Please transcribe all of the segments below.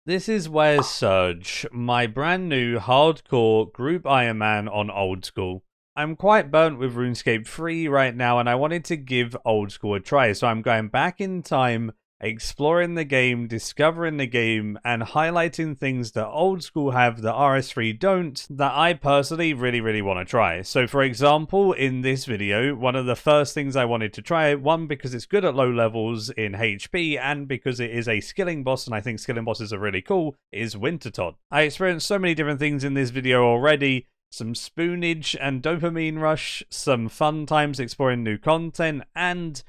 This is Where's Surge, my brand new hardcore group Ironman on old school. I'm quite burnt with RuneScape 3 right now and I wanted to give old school a try, so I'm going back in time, exploring the game, discovering the game, and highlighting things that old school have that RS3 don't, that I personally really want to try. So for example, in this video, one of the first things I wanted to try, one because it's good at low levels in HP, and because it is a skilling boss, and I think skilling bosses are really cool, is Wintertodt. I experienced so many different things in this video already, some spoonage and dopamine rush, some fun times exploring new content, and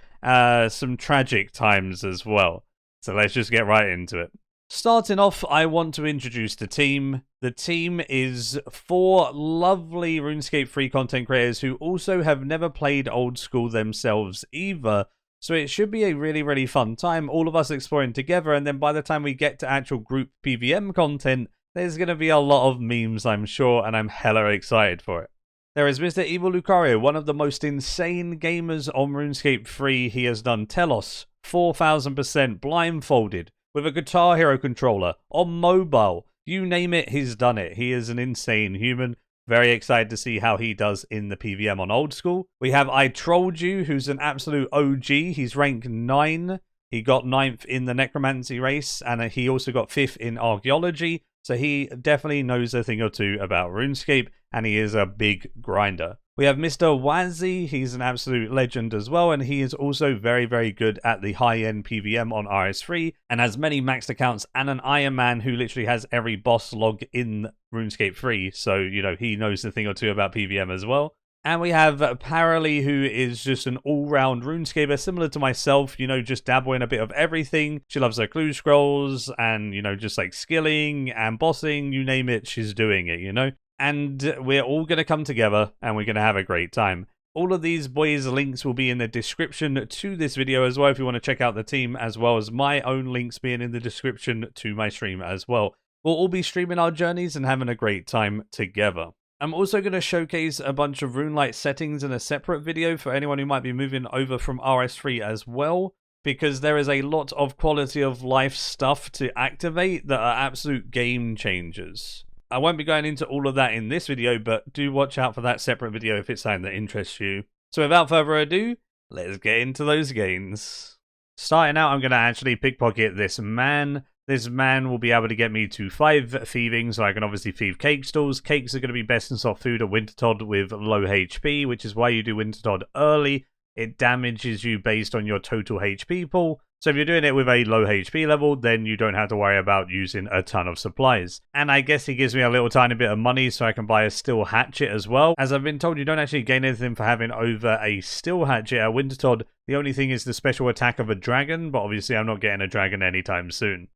some tragic times as well. So let's just get right into it. Starting off, I want to introduce the team. The team is 4 lovely RuneScape 3 content creators who also have never played old school themselves either. So it should be a really fun time, all of us exploring together, and then by the time we get to actual group PVM content, there's going to be a lot of memes, I'm sure, and I'm hella excited for it. There is Mr. Evil Lucario, one of the most insane gamers on RuneScape 3. He has done Telos, 4000% blindfolded, with a Guitar Hero controller, on mobile. You name it, he's done it. He is an insane human. Very excited to see how he does in the PVM on old school. We have I Trolled You, who's an absolute OG. He's rank 9. He got 9th in the Necromancy race, and he also got 5th in Archaeology. So he definitely knows a thing or two about RuneScape, and he is a big grinder. We have Mr. Wazzy, he's an absolute legend as well, and he is also very good at the high-end PVM on RS3, and has many maxed accounts, and an Iron Man who literally has every boss log in RuneScape 3, so, you know, he knows a thing or two about PVM as well. And we have Paralee, who is just an all-round RuneScaper, similar to myself, you know, just dabbling a bit of everything. She loves her clue scrolls and, you know, just like skilling and bossing, you name it, she's doing it, you know? And we're all going to come together and we're going to have a great time. All of these boys' links will be in the description to this video as well if you want to check out the team, as well as my own links being in the description to my stream as well. We'll all be streaming our journeys and having a great time together. I'm also going to showcase a bunch of Runelite settings in a separate video for anyone who might be moving over from RS3 as well, because there is a lot of quality of life stuff to activate that are absolute game changers. I won't be going into all of that in this video, but do watch out for that separate video if it's something that interests you. So without further ado, let's get into those gains. Starting out, I'm going to actually pickpocket this man. This man will be able to get me to 5 thieving, so I can obviously thieve cake stalls. Cakes are going to be best in soft food at Wintertodt with low HP, which is why you do Wintertodt early. It damages you based on your total HP pool. So if you're doing it with a low HP level, then you don't have to worry about using a ton of supplies. And I guess he gives me a little tiny bit of money so I can buy a steel hatchet as well. As I've been told, you don't actually gain anything for having over a steel hatchet at Wintertodt. The only thing is the special attack of a dragon, but obviously I'm not getting a dragon anytime soon.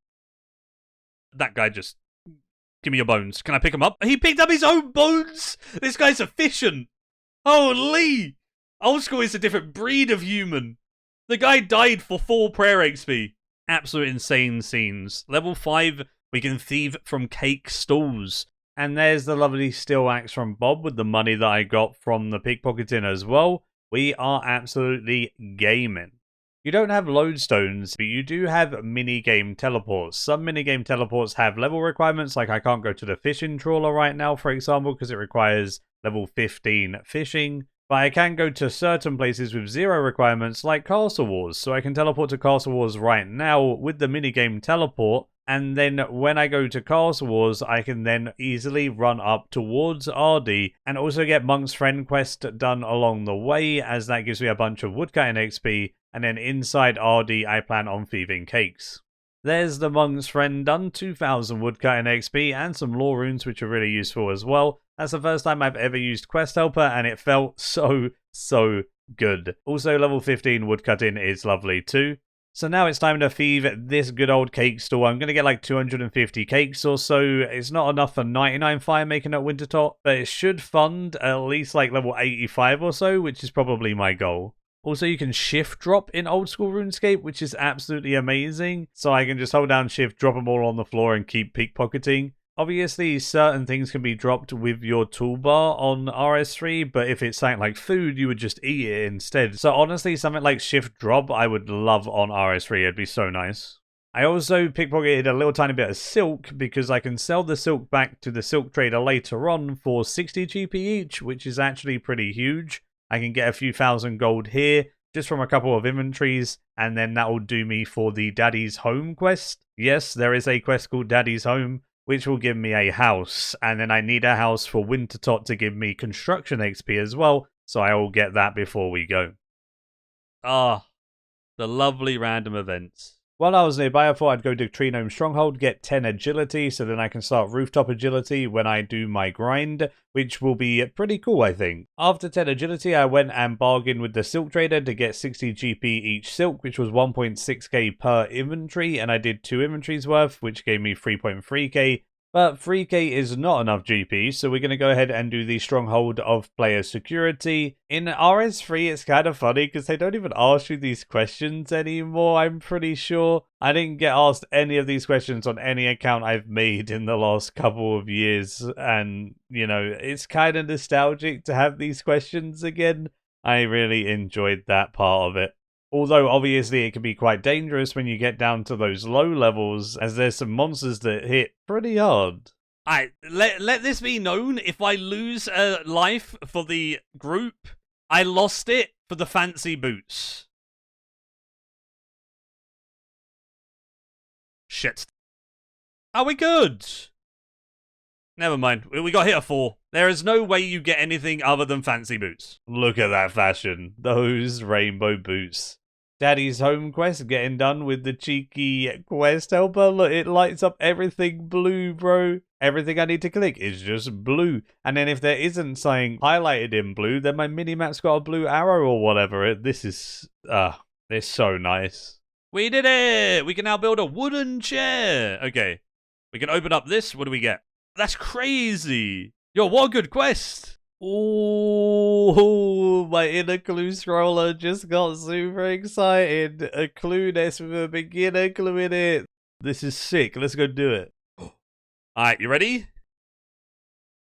That guy just... Give me your bones. Can I pick him up? He picked up his own bones! This guy's efficient! Holy! Old school is a different breed of human. The guy died for 4 prayer XP. Absolute insane scenes. Level 5, we can thieve from cake stalls. And there's the lovely steel axe from Bob with the money that I got from the pickpocketing as well. We are absolutely gaming. You don't have lodestones, but you do have mini-game teleports. Some mini-game teleports have level requirements, like I can't go to the fishing trawler right now, for example, because it requires level 15 fishing. But I can go to certain places with 0 requirements, like Castle Wars. So I can teleport to Castle Wars right now with the minigame teleport. And then when I go to Castle Wars, I can then easily run up towards RD and also get Monk's Friend quest done along the way, as that gives me a bunch of woodcutting XP. And then inside RD, I plan on thieving cakes. There's the Monk's Friend done, 2000 woodcutting XP and some lore runes, which are really useful as well. That's the first time I've ever used Quest Helper, and it felt so good. Also, level 15 woodcutting is lovely too. So now it's time to thieve this good old cake stall. I'm going to get like 250 cakes or so. It's not enough for 99 fire making at Wintertodt, but it should fund at least like level 85 or so, which is probably my goal. Also, you can shift drop in old school RuneScape, which is absolutely amazing. So I can just hold down shift, drop them all on the floor and keep pickpocketing. Obviously, certain things can be dropped with your toolbar on RS3, but if it's something like food, you would just eat it instead. So honestly, something like shift drop, I would love on RS3. It'd be so nice. I also pickpocketed a little tiny bit of silk because I can sell the silk back to the silk trader later on for 60 GP each, which is actually pretty huge. I can get a few thousand gold here just from a couple of inventories, and then that will do me for the Daddy's Home quest. Yes, there is a quest called Daddy's Home, which will give me a house, and then I need a house for Wintertot to give me construction XP as well, so I will get that before we go. Ah, the lovely random events. While I was nearby, I thought I'd go to Tree Gnome Stronghold, get 10 agility, so then I can start rooftop agility when I do my grind, which will be pretty cool, I think. After 10 agility, I went and bargained with the silk trader to get 60 GP each silk, which was 1.6k per inventory, and I did 2 inventories worth, which gave me 3.3k. But 3k is not enough GP, so we're going to go ahead and do the Stronghold of Player Security. In RS3, it's kind of funny because they don't even ask you these questions anymore, I'm pretty sure. I didn't get asked any of these questions on any account I've made in the last couple of years, and, you know, it's kind of nostalgic to have these questions again. I really enjoyed that part of it. Although, obviously, it can be quite dangerous when you get down to those low levels, as there's some monsters that hit pretty hard. Alright, let this be known, if I lose a life for the group, I lost it for the fancy boots. Shit. Are we good? Never mind, we got hit a 4. There is no way you get anything other than fancy boots. Look at that fashion. Those rainbow boots. Daddy's Home quest getting done with the cheeky quest helper. Look, it lights up everything blue, bro. Everything I need to click is just blue. And then if there isn't something highlighted in blue, then my minimap's got a blue arrow or whatever. This is, it's so nice. We did it! We can now build a wooden chair. Okay, we can open up this. What do we get? That's crazy. Yo, what a good quest. Oh, my inner clue scroller just got super excited. A clue nest with a beginner clue in it. This is sick. Let's go do it. Alright, you ready?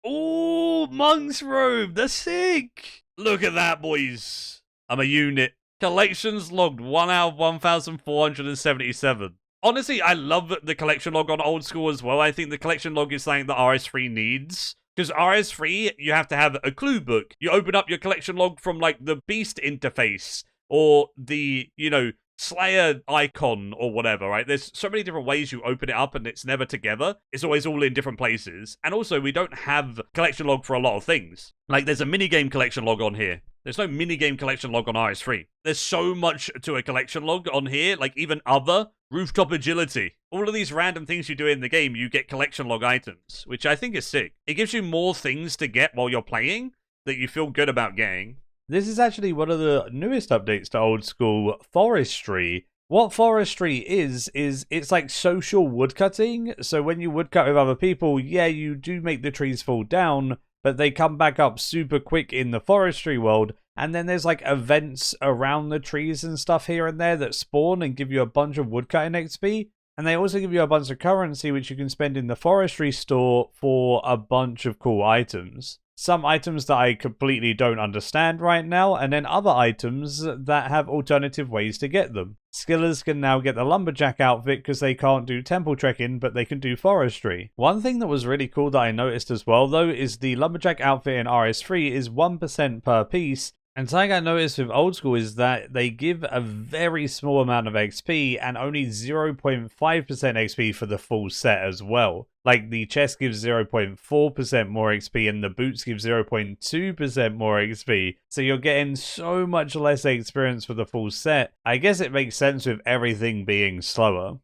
Oh, monk's robe. That's sick. Look at that, boys. I'm a unit. Collections logged 1 out of 1,477. Honestly, I love the collection log on old school as well. I think the collection log is something that RS3 needs. Because RS3, you have to have a clue book. You open up your collection log from, like, the Beast interface or the, you know, Slayer icon or whatever, right? There's so many different ways you open it up and it's never together. It's always all in different places. And also, we don't have collection log for a lot of things. Like, there's a minigame collection log on here. There's no minigame collection log on RS3. There's so much to a collection log on here, like even other rooftop agility. All of these random things you do in the game, you get collection log items, which I think is sick. It gives you more things to get while you're playing that you feel good about getting. This is actually one of the newest updates to old school forestry. What forestry is it's like social woodcutting. So when you woodcut with other people, yeah, you do make the trees fall down, but they come back up super quick in the forestry world. And then there's like events around the trees and stuff here and there that spawn and give you a bunch of woodcutting XP. And they also give you a bunch of currency which you can spend in the forestry store for a bunch of cool items. Some items that I completely don't understand right now, and then other items that have alternative ways to get them. Skillers can now get the lumberjack outfit because they can't do temple trekking, but they can do forestry. One thing that was really cool that I noticed as well, though, is the lumberjack outfit in RS3 is 1% per piece. And something I noticed with old school is that they give a very small amount of XP and only 0.5% XP for the full set as well. Like the chest gives 0.4% more XP and the boots give 0.2% more XP. So you're getting so much less experience for the full set. I guess it makes sense with everything being slower.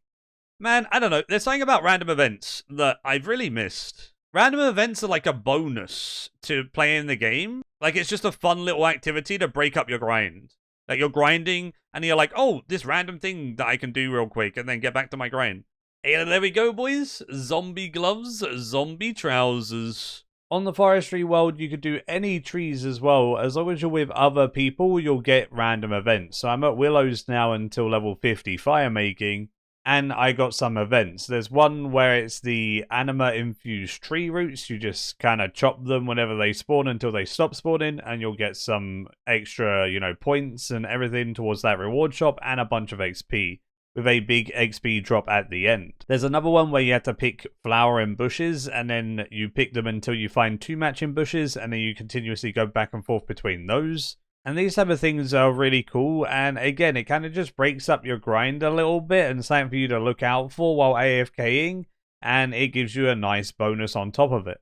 Man, I don't know. There's something about random events that I've really missed. Random events are like a bonus to playing the game. Like, it's just a fun little activity to break up your grind. Like, you're grinding, and you're like, oh, this random thing that I can do real quick, and then get back to my grind. Hey, there we go, boys. Zombie gloves, zombie trousers. On the forestry world, you could do any trees as well. As long as you're with other people, you'll get random events. So I'm at Willows now until level 50 fire making. And I got some events. There's one where it's the anima-infused tree roots. You just kind of chop them whenever they spawn until they stop spawning, and you'll get some extra, you know, points and everything towards that reward shop and a bunch of XP. with a big XP drop at the end. There's another one where you have to pick flowering bushes, and then you pick them until you find 2 matching bushes, and then you continuously go back and forth between those. And these type of things are really cool, and again, it kind of just breaks up your grind a little bit and something for you to look out for while AFKing, and it gives you a nice bonus on top of it.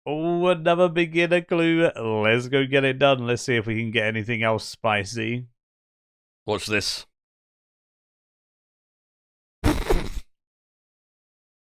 Oh, another beginner clue. Let's go get it done. Let's see if we can get anything else spicy. Watch this.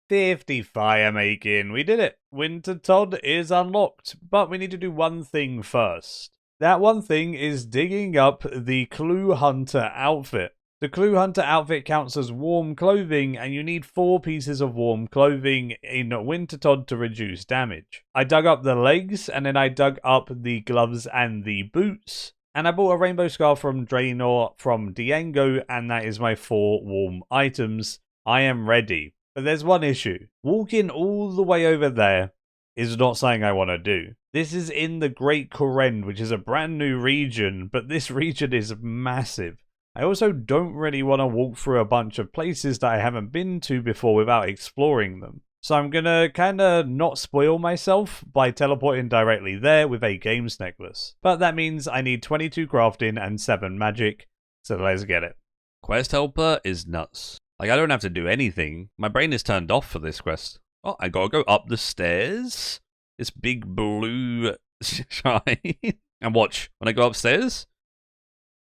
50 fire making. We did it. Winter Todd is unlocked, but we need to do one thing first. That one thing is digging up the Clue Hunter outfit. The Clue Hunter outfit counts as warm clothing, and you need 4 pieces of warm clothing in Winter Todd to reduce damage. I dug up the legs, and then I dug up the gloves and the boots. And I bought a rainbow scarf from Draenor from Diango, and that is my 4 warm items. I am ready. But there's one issue. Walking all the way over there is not something I want to do. This is in the Great Korend, which is a brand new region, but this region is massive. I also don't really want to walk through a bunch of places that I haven't been to before without exploring them. So I'm going to kind of not spoil myself by teleporting directly there with a games necklace. But that means I need 22 crafting and 7 magic, so let's get it. Quest helper is nuts. Like, I don't have to do anything. My brain is turned off for this quest. Oh, I gotta go up the stairs? This big blue shine. And watch, when I go upstairs,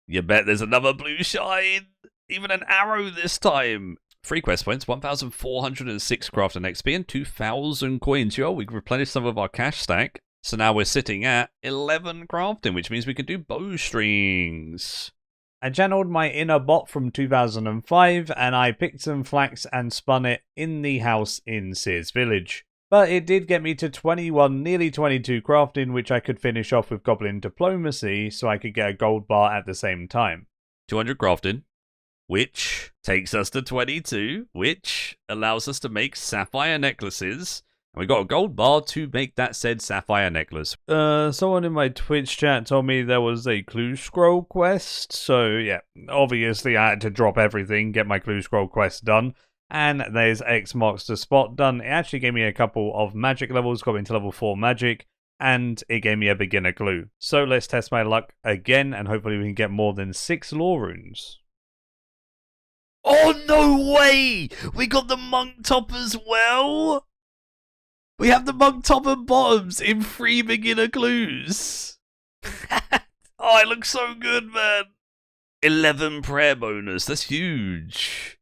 you bet there's another blue shine. Even an arrow this time. 3 quest points, 1,406 craft and XP, and 2,000 coins. Yo, we replenished some of our cash stack. So now we're sitting at 11 crafting, which means we can do bowstrings. I channeled my inner bot from 2005, and I picked some flax and spun it in the house in Sears Village. But it did get me to 21, nearly 22 crafting, which I could finish off with Goblin Diplomacy, so I could get a gold bar at the same time. 200 crafting, which takes us to 22, which allows us to make sapphire necklaces. And we got a gold bar to make that said sapphire necklace. Someone in my Twitch chat told me there was a clue scroll quest, so yeah, obviously I had to drop everything, get my clue scroll quest done. And there's X marks the spot done. It actually gave me a couple of magic levels, got me into level 4 magic, and it gave me a beginner clue. So let's test my luck again, and hopefully we can get more than 6 lore runes. Oh, no way! We got the monk top as well? We have the monk top and bottoms in 3 beginner clues. Oh, it looks so good, man. 11 prayer bonus. That's huge.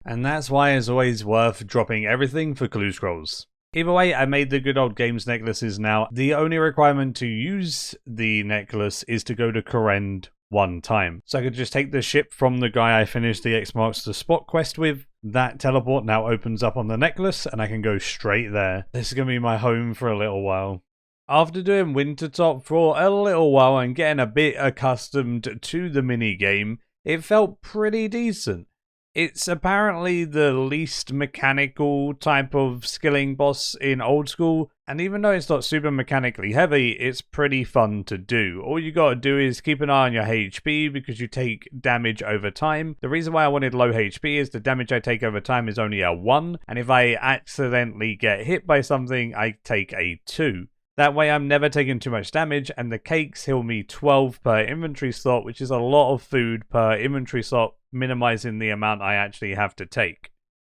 And that's why it's always worth dropping everything for clue scrolls. Either way, I made the good old games necklaces now. The only requirement to use the necklace is to go to Korend 1 time. So I could just take the ship from the guy I finished the X marks the spot quest with. That teleport now opens up on the necklace, and I can go straight there. This is going to be my home for a little while. After doing Wintertop for a little while and getting a bit accustomed to the mini-game, it felt pretty decent. It's apparently the least mechanical type of skilling boss in Old School, and even though it's not super mechanically heavy, it's pretty fun to do. All you gotta do is keep an eye on your HP because you take damage over time. The reason why I wanted low HP is the damage I take over time is only a 1, and if I accidentally get hit by something, I take a 2. That way I'm never taking too much damage, and the cakes heal me 12 per inventory slot, which is a lot of food per inventory slot, minimizing the amount I actually have to take.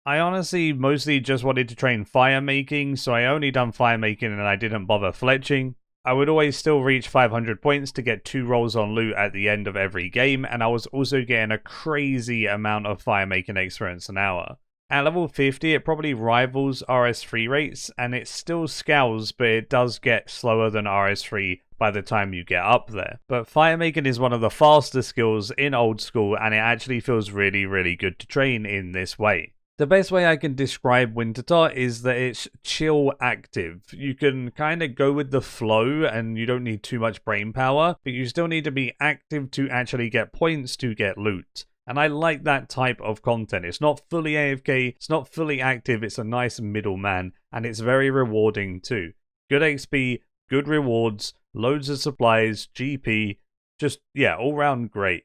I honestly mostly just wanted to train fire making, so I only done fire making and I didn't bother fletching. I would always still reach 500 points to get 2 rolls on loot at the end of every game, and I was also getting a crazy amount of fire making experience an hour. At level 50, it probably rivals RS3 rates, and it still scales, but it does get slower than RS3 by the time you get up there. But fire making is one of the faster skills in Old School, and it actually feels really, really good to train in this way. The best way I can describe Wintertot is that it's chill active. You can kind of go with the flow, and you don't need too much brain power, but you still need to be active to actually get points to get loot. And I like that type of content. It's not fully AFK, it's not fully active, it's a nice middleman, and it's very rewarding too. Good XP, good rewards, loads of supplies, GP, just, yeah, all round great.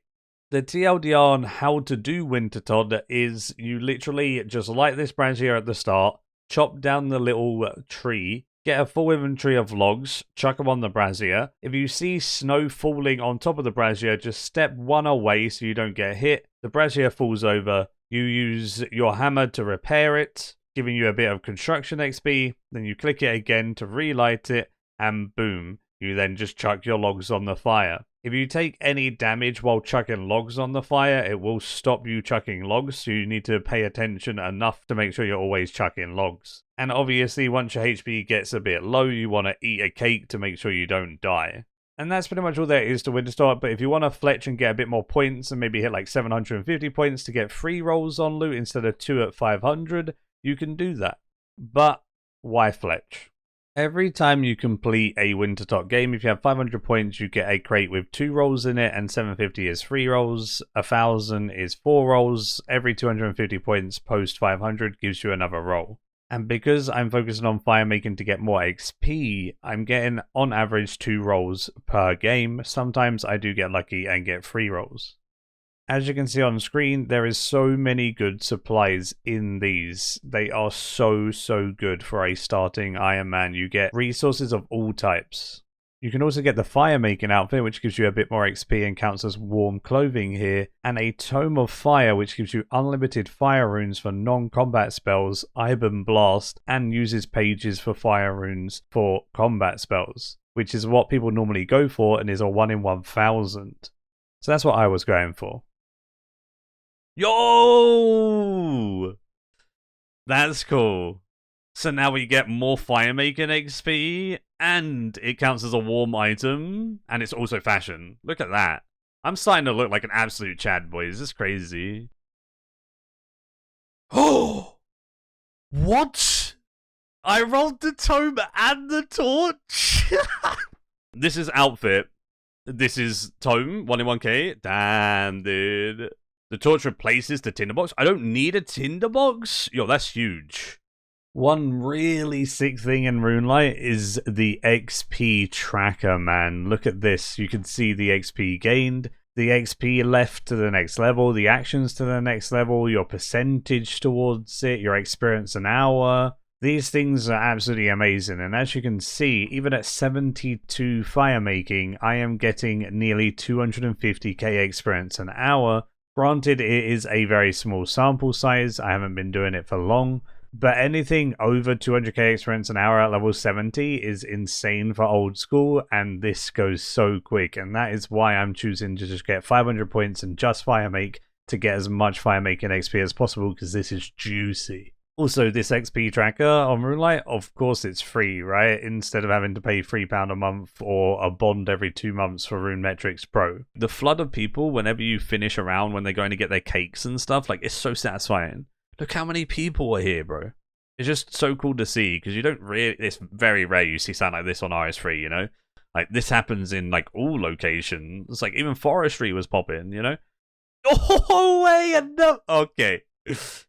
The TLDR on how to do Winter Todd is you literally just light this brazier at the start, chop down the little tree, get a full inventory of logs, chuck them on the brazier. If you see snow falling on top of the brazier, just step one away so you don't get hit. The brazier falls over. You use your hammer to repair it, giving you a bit of construction XP. Then you click it again to relight it, and boom, you then just chuck your logs on the fire. If you take any damage while chucking logs on the fire, it will stop you chucking logs, so you need to pay attention enough to make sure you're always chucking logs. And obviously, once your HP gets a bit low, you want to eat a cake to make sure you don't die. And that's pretty much all there is to Winterstart, but if you want to fletch and get a bit more points and maybe hit like 750 points to get 3 rolls on loot instead of 2 at 500, you can do that. But why fletch? Every time you complete a Wintertop game, if you have 500 points, you get a crate with 2 rolls in it, and 750 is 3 rolls, 1000 is 4 rolls. Every 250 points post 500 gives you another roll. And because I'm focusing on fire making to get more XP, I'm getting on average 2 rolls per game. Sometimes I do get lucky and get 3 rolls. As you can see on screen, there is so many good supplies in these. They are so good for a starting Iron Man. You get resources of all types. You can also get the fire making outfit, which gives you a bit more XP and counts as warm clothing here, and a Tome of Fire, which gives you unlimited fire runes for non-combat spells, Iron Blast, and uses pages for fire runes for combat spells, which is what people normally go for and is a 1 in 1000. So that's what I was going for. Yo! That's cool. So now we get more fire making XP, and it counts as a warm item, and it's also fashion. Look at that. I'm starting to look like an absolute Chad, boys. This is crazy. Oh! What? I rolled the tome and the torch? This is outfit. This is tome, 1 in 1k. Damn, dude. The torch replaces the tinderbox. I don't need a tinderbox? Yo, that's huge. One really sick thing in Runelite is the XP tracker, man. Look at this. You can see the XP gained, the XP left to the next level, the actions to the next level, your percentage towards it, your experience an hour. These things are absolutely amazing, and as you can see, even at 72 fire making, I am getting nearly 250k experience an hour. Granted, it is a very small sample size, I haven't been doing it for long, but anything over 200k experience an hour at level 70 is insane for old school, and this goes so quick, and that is why I'm choosing to just get 500 points and just fire make to get as much fire making XP as possible, because this is juicy. Also, this XP tracker on Runelite, of course it's free, right? Instead of having to pay £3 a month or a bond every 2 months for Rune Metrics Pro. The flood of people, whenever you finish a round, when they're going to get their cakes and stuff, like, it's so satisfying. Look how many people are here, bro. It's just so cool to see, because you don't really, it's very rare you see something like this on RS3, you know? Like, this happens in, like, all locations. Like, even Forestry was popping, you know? Oh, wait, no. Okay.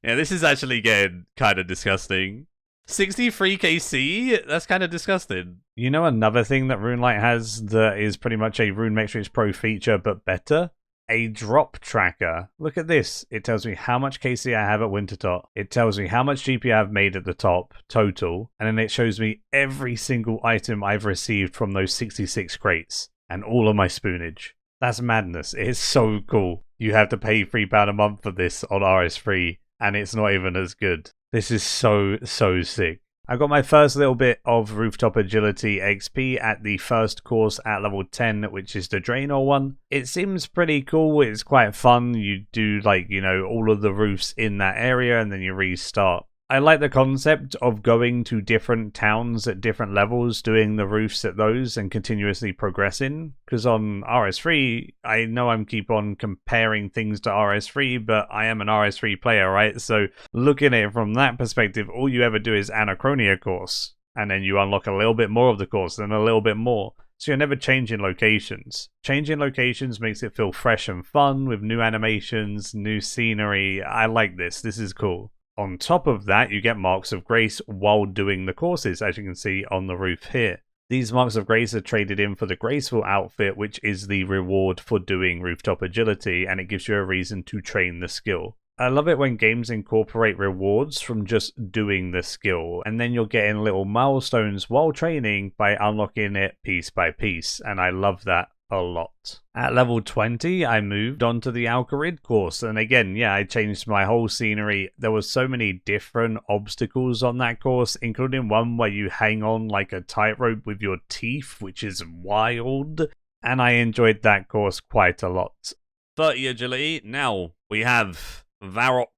Yeah, this is actually getting kind of disgusting. 63 KC? That's kind of disgusting. You know another thing that Runelite has that is pretty much a Rune Metrics Pro feature, but better? A drop tracker. Look at this. It tells me how much KC I have at Wintertop. It tells me how much GP I've made at the top, total. And then it shows me every single item I've received from those 66 crates. And all of my spoonage. That's madness. It is so cool. You have to pay £3 a month for this on RS3, and it's not even as good. This is so sick. I got my first little bit of Rooftop Agility XP at the first course at level 10, which is the Draenor one. It seems pretty cool. It's quite fun. You do, like, you know, all of the roofs in that area, and then you restart. I like the concept of going to different towns at different levels, doing the roofs at those and continuously progressing. Because on RS3, I know I'm keep on comparing things to RS3, but I am an RS3 player, right? So looking at it from that perspective, all you ever do is Anachronia course. And then you unlock a little bit more of the course, and a little bit more. So you're never changing locations. Changing locations makes it feel fresh and fun with new animations, new scenery. I like this. This is cool. On top of that, you get Marks of Grace while doing the courses, as you can see on the roof here. These marks of grace are traded in for the graceful outfit, which is the reward for doing rooftop agility, and it gives you a reason to train the skill. I love it when games incorporate rewards from just doing the skill, and then you're getting little milestones while training by unlocking it piece by piece, and I love that a lot. At level 20, I moved on to the Alcarid course, and again, yeah, I changed my whole scenery. There was so many different obstacles on that course, including one where you hang on like a tightrope with your teeth, which is wild, and I enjoyed that course quite a lot. 30 agility, now we have Varrock.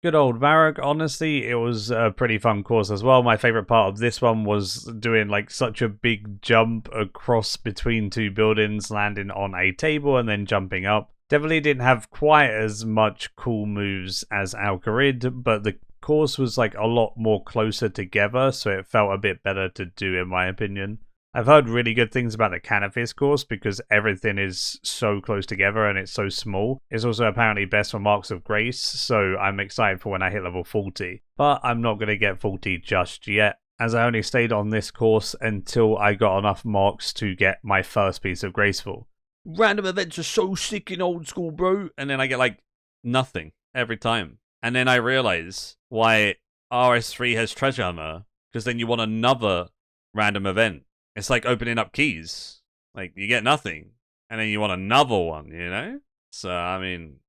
Good old Varrock. Honestly, it was a pretty fun course as well. My favorite part of this one was doing like such a big jump across between two buildings, landing on a table and then jumping up. Definitely didn't have quite as much cool moves as Alcarid, but the course was like a lot more closer together, so it felt a bit better to do in my opinion. I've heard really good things about the Canifis course because everything is so close together and it's so small. It's also apparently best for marks of grace, so I'm excited for when I hit level 40. But I'm not going to get 40 just yet, as I only stayed on this course until I got enough marks to get my first piece of graceful. Random events are so sick in old school, bro. And then I get like nothing every time. And then I realize why RS3 has Treasure Hunter, because then you want another random event. It's like opening up keys. Like, you get nothing, and then you want another one, you know? So, I mean,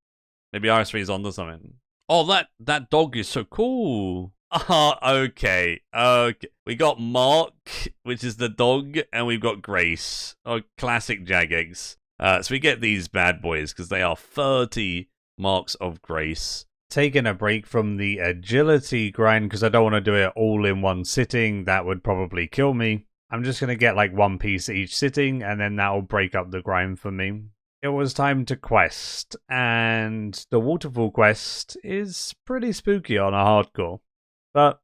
maybe RS3 is onto something. Oh, that dog is so cool. Okay. We got Mark, which is the dog, and we've got Grace. Oh, classic Jagex. So we get these bad boys, because they are 30 marks of grace. Taking a break from the agility grind, because I don't want to do it all in one sitting. That would probably kill me. I'm just going to get like one piece each sitting, and then that'll break up the grind for me. It was time to quest, and the Waterfall quest is pretty spooky on a hardcore. But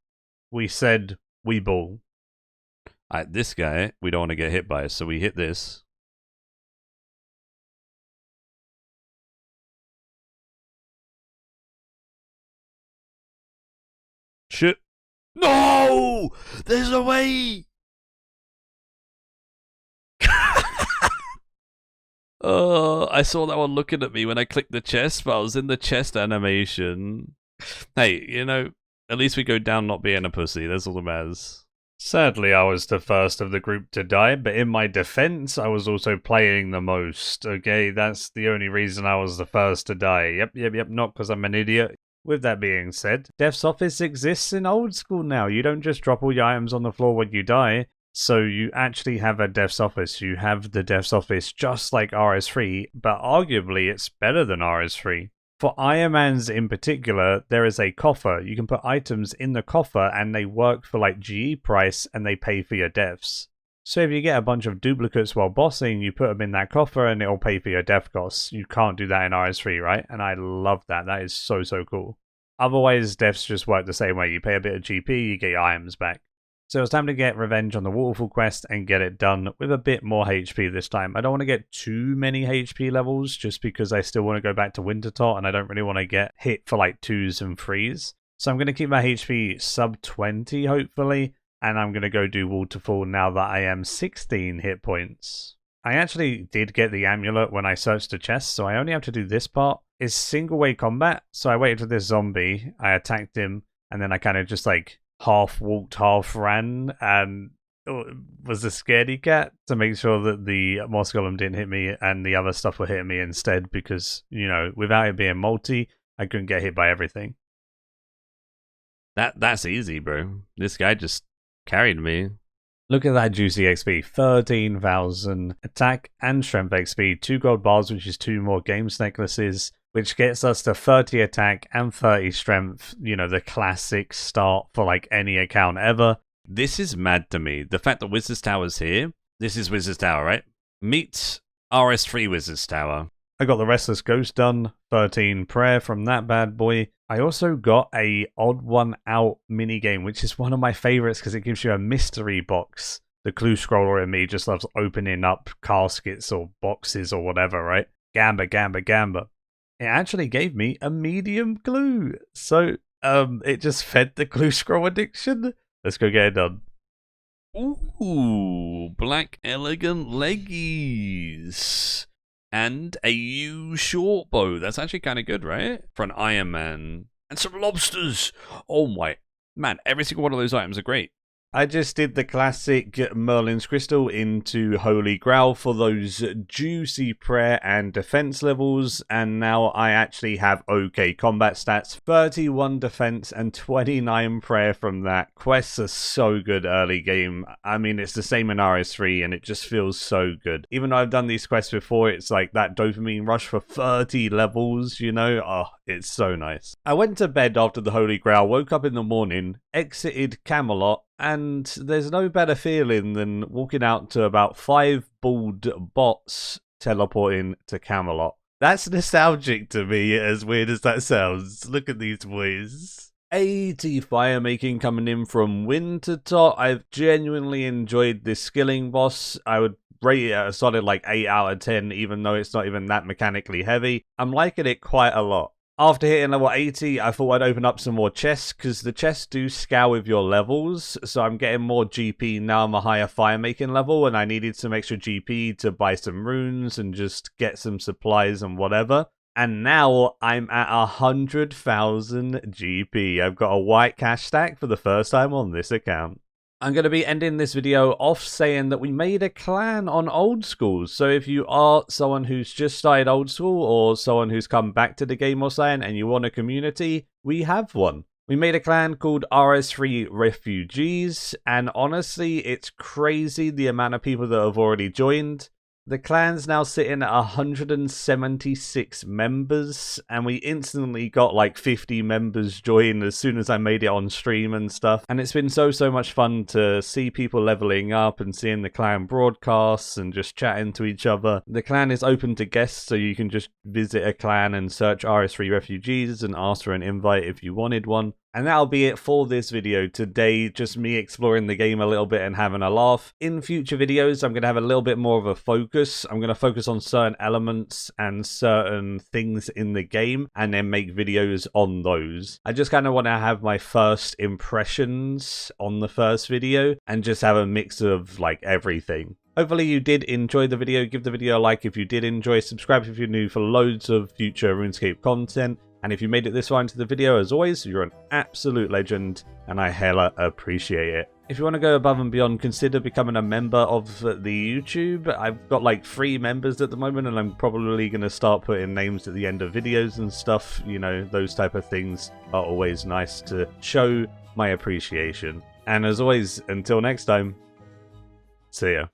we said we ball. This guy, we don't want to get hit by, so we hit this. Shit. No! There's a way! I saw that one looking at me when I clicked the chest, but I was in the chest animation. Hey, you know, at least we go down not being a pussy. That's all that matters. Sadly, I was the first of the group to die, but in my defense, I was also playing the most, okay? That's the only reason I was the first to die. Yep, not because I'm an idiot. With that being said, Death's Office exists in old school now. You don't just drop all your items on the floor when you die. So you actually have a Death's Office. You have the Death's Office just like RS3, but arguably it's better than RS3. For Ironmans in particular, there is a coffer. You can put items in the coffer and they work for like GE price and they pay for your deaths. So if you get a bunch of duplicates while bossing, you put them in that coffer and it'll pay for your death costs. You can't do that in RS3, right? And I love that. That is so cool. Otherwise, deaths just work the same way. You pay a bit of GP, you get your items back. So it's time to get revenge on the Waterfall quest and get it done with a bit more HP this time. I don't want to get too many HP levels just because I still want to go back to Wintertot and I don't really want to get hit for like 2s and 3s. So I'm going to keep my HP sub 20 hopefully, and I'm going to go do Waterfall now that I am 16 hit points. I actually did get the amulet when I searched the chest, so I only have to do this part. It's single way combat, so I waited for this zombie, I attacked him, and then I kind of just like half walked, half ran, and was a scaredy cat to make sure that the Moss Golem didn't hit me and the other stuff were hitting me instead because, you know, without it being multi, I couldn't get hit by everything. That's easy, bro. This guy just carried me. Look at that juicy XP, 13,000 attack and strength XP, 2 gold bars, which is 2 more games necklaces, which gets us to 30 attack and 30 strength, you know, the classic start for like any account ever. This is mad to me. The fact that Wizard's Tower's here, this is Wizard's Tower, right? Meet RS3 Wizard's Tower. I got the Restless Ghost done, 13 prayer from that bad boy. I also got a odd one out minigame, which is one of my favorites because it gives you a mystery box. The clue scroller in me just loves opening up caskets or boxes or whatever, right? Gamba. It actually gave me a medium clue. So, it just fed the clue scroll addiction. Let's go get it done. Ooh, black elegant leggies. And a U short bow. That's actually kind of good, right? For an Iron Man. And some lobsters. Oh my. Man, every single one of those items are great. I just did the classic Merlin's Crystal into Holy Grail for those juicy prayer and defense levels, and now I actually have okay combat stats, 31 defense and 29 prayer from that. Quests are so good early game. I mean, it's the same in RS3 and it just feels so good. Even though I've done these quests before, it's like that dopamine rush for 30 levels, you know? Oh, it's so nice. I went to bed after the Holy Grail, woke up in the morning, exited Camelot, and there's no better feeling than walking out to about 5 bald bots teleporting to Camelot. That's nostalgic to me, as weird as that sounds. Look at these boys. 80 fire making coming in from Wintertot. I've genuinely enjoyed this skilling boss. I would rate it at a solid like 8 out of 10, even though it's not even that mechanically heavy. I'm liking it quite a lot. After hitting level 80, I thought I'd open up some more chests, because the chests do scale with your levels, so I'm getting more GP now I'm a higher fire making level, and I needed some extra GP to buy some runes and just get some supplies and whatever. And now I'm at 100,000 GP. I've got a white cash stack for the first time on this account. I'm going to be ending this video off saying that we made a clan on Old School. So if you are someone who's just started Old School or someone who's come back to the game or something and you want a community, we have one. We made a clan called RS3 Refugees, and honestly, it's crazy the amount of people that have already joined. The clan's now sitting at 176 members, and we instantly got like 50 members join as soon as I made it on stream and stuff. And it's been so much fun to see people leveling up and seeing the clan broadcasts and just chatting to each other. The clan is open to guests, so you can just visit a clan and search RS3 Refugees and ask for an invite if you wanted one. And that'll be it for this video today, just me exploring the game a little bit and having a laugh. In future videos, I'm going to have a little bit more of a focus. I'm going to focus on certain elements and certain things in the game, and then make videos on those. I just kind of want to have my first impressions on the first video, and just have a mix of like everything. Hopefully you did enjoy the video. Give the video a like if you did enjoy. Subscribe if you're new for loads of future RuneScape content. And if you made it this far into the video, as always, you're an absolute legend, and I hella appreciate it. If you want to go above and beyond, consider becoming a member of the YouTube. I've got like 3 members at the moment, and I'm probably going to start putting names at the end of videos and stuff. You know, those type of things are always nice to show my appreciation. And as always, until next time, see ya.